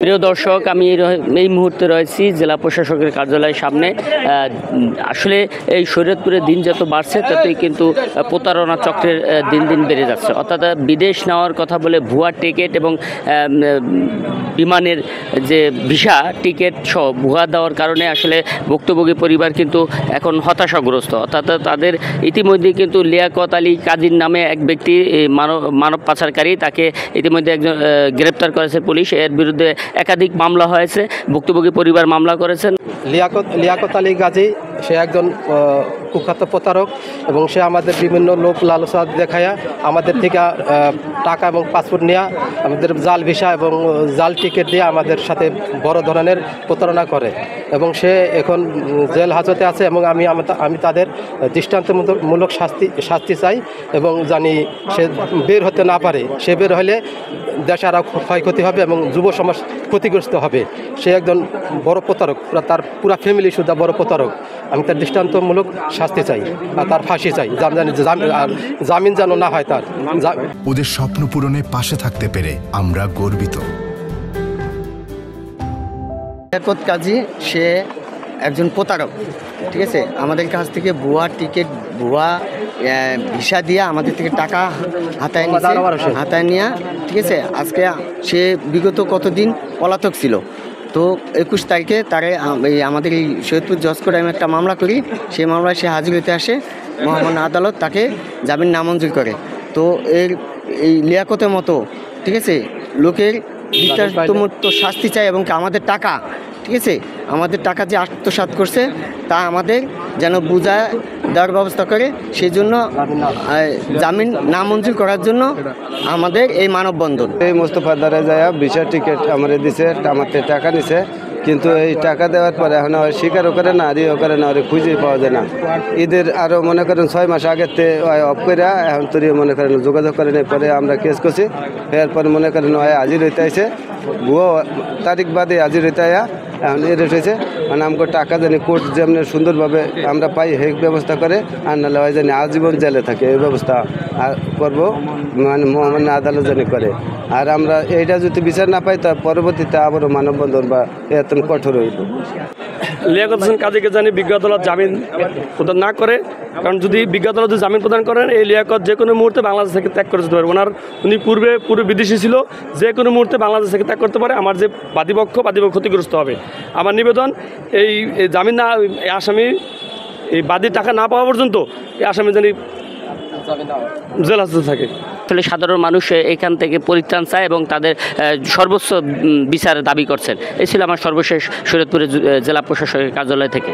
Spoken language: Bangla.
প্রিয় দর্শক, আমি এই মুহূর্তে রয়েছি জেলা প্রশাসকের কার্যালয়ের সামনে। আসলে এই শরীয়তপুরে দিন যত বাড়ছে ততই কিন্তু প্রতারণা চক্রের দিন দিন বেড়ে যাচ্ছে। অর্থাৎ বিদেশ নেওয়ার কথা বলে ভুয়া টিকিট এবং বিমানের যে ভিসা টিকিট সহ ভুয়া দেওয়ার কারণে আসলে ভুক্তভোগী পরিবার কিন্তু এখন হতাশাগ্রস্ত। অর্থাৎ তাদের ইতিমধ্যে কিন্তু লিয়াকত আলী কাজীর নামে এক ব্যক্তি মানব পাচারকারী, তাকে ইতিমধ্যে একজন গ্রেপ্তার করেছে পুলিশ। এর বিরুদ্ধে একাধিক মামলা হয়েছে, ভুক্তভোগী পরিবার মামলা করেছেন। লিয়াকত আলী গাজী সে একজন কুখ্যাত প্রতারক এবং সে আমাদের বিভিন্ন লোভ লালসা দেখায়া আমাদের থেকে টাকা এবং পাসপোর্ট নেওয়া, আমাদের জাল ভিসা এবং জাল টিকিট দিয়ে আমাদের সাথে বড় ধরনের প্রতারণা করে এবং সে এখন জেল হাজতে আছে এবং আমি তাদের দৃষ্টান্তমূলক শাস্তি চাই এবং জানি সে বের হতে না পারে। সে বের হলে দেশ আরও ক্ষয়ক্ষতি হবে এবং যুব সমাজ ক্ষতিগ্রস্ত হবে। সে একজন বড় প্রতারক, তার পুরা ফ্যামিলি শুধু বড় প্রতারক। আমি তার দৃষ্টান্তমূলক শাস্তি চাই আর তার ফাঁসি চাই, জামিন যেন না হয় তার। ওদের স্বপ্ন পূরণে পাশে থাকতে পেরে আমরা গর্বিত। লিয়াকত কাজী সে একজন প্রতারক, ঠিক আছে। আমাদের কাছ থেকে ভুয়া টিকিট, ভুয়া ভিসা দিয়ে আমাদের থেকে টাকা হাতায় নিয়ে, ঠিক আছে। আজকে সে বিগত কতদিন পলাতক ছিল। তো 21 তারিখে তারে আমাদের এই সৈয়দপুর জজ কোর্টে আমি একটা মামলা করি। সেই মামলায় সে হাজির হতে আসে, মহামান্য আদালত তাকে জামিন নামঞ্জুর করে। তো এই লিয়াকতের মতো, ঠিক আছে, লোকের দৃষ্টান্তমূলক শাস্তি চাই এবং আমাদের টাকা, ঠিক আছে, আমাদের টাকা যে আত্মসাৎ করছে তা আমাদের যেন বুঝা দেওয়ার ব্যবস্থা করে। সেই জন্য জামিন নামঞ্জুর করার জন্য আমাদের এই মানববন্ধন। এই মোস্তফা দ্বারা যায় ভিসা টিকিট আমার দিছে, আমার টাকা নিছে, কিন্তু এই টাকা দেওয়ার পরে এখন স্বীকারও করে না, আদিও করে না, ওরে খুঁজে পাওয়া যায় না। ঈদের আরও মনে করেন 6 মাস আগেতে অফ করে এখন তোর মনে করেন যোগাযোগ করে নেই। পরে আমরা কেস করছি, এরপরে মনে করেন হাজির হইতে আইসে, ভুয়ো তারিখ বাদে হাজির হইতে আয়া এখন এরেস্ট হয়েছে। মানে আমাকে টাকা জানি কোর্ট যেমনি সুন্দরভাবে আমরা পাই সেই ব্যবস্থা করে, আর নাহলে হয় জানি আজীবন জেলে থাকে এই ব্যবস্থা করবো, মানে মহামান্য আদালত জানি করে। আর আমরা এইটা যদি বিচার না পাই তা পরবর্তীতে আবারও মানববন্ধন বা এত কঠোর হইব। লিয়াকত হোসেন কাজীকে জানি বিজ্ঞ আদালত জামিন প্রদান না করে, কারণ যদি বিজ্ঞ আদালত জামিন প্রদান করেন এই লিয়াকত যে কোনো মুহূর্তে বাংলাদেশ থেকে ত্যাগ করে যেতে পারে। উনি পূর্বে বিদেশি ছিল, যে কোনো মুহূর্তে বাংলাদেশ থেকে ত্যাগ করতে পারে। আমার যে বাদীপক্ষ ক্ষতিগ্রস্ত হবে। আমার নিবেদন, এই জামিন না, এই আসামি এই বাদীর টাকা না পাওয়া পর্যন্ত এই আসামি জানি জেল হাজতে থাকে। আসলে সাধারণ মানুষ এখান থেকে পরিত্রাণ চায় এবং তাদের সর্বোচ্চ বিচার দাবি করছেন। এই ছিল আমার সর্বশেষ শরীয়তপুরের জেলা প্রশাসকের কার্যালয় থেকে।